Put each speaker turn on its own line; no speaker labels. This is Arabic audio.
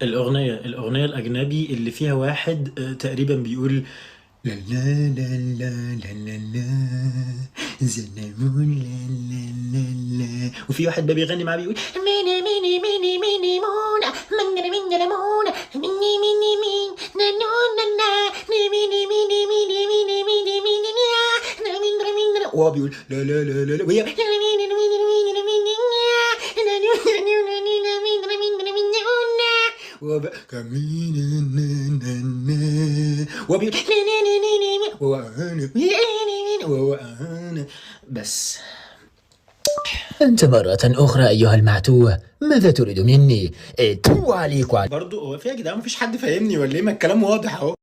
الأغنية الأجنبي اللي فيها واحد تقريبا بيقول لا لا لا لا لا لا لا زلمون لا لا لا لا، وفي واحد بقى بيغني معاه بيقول ميني ميني ميني ميني مونا منجر منجر مونا ميني ميني مين نانو نانا ميني ميني ميني ميني ميني ميني نا مينجر مينجر، وهو بيقول لا لا لا لا لا، وهي وهو بقى وهو بيقول وهو أنا بس.
أنت مرة أخرى أيها المعتوه، ماذا تريد مني؟ تو عليك وعليك.
برضه هو في يا جدعان مفيش حد فاهمني ولا ايه؟ ما الكلام واضح اهو.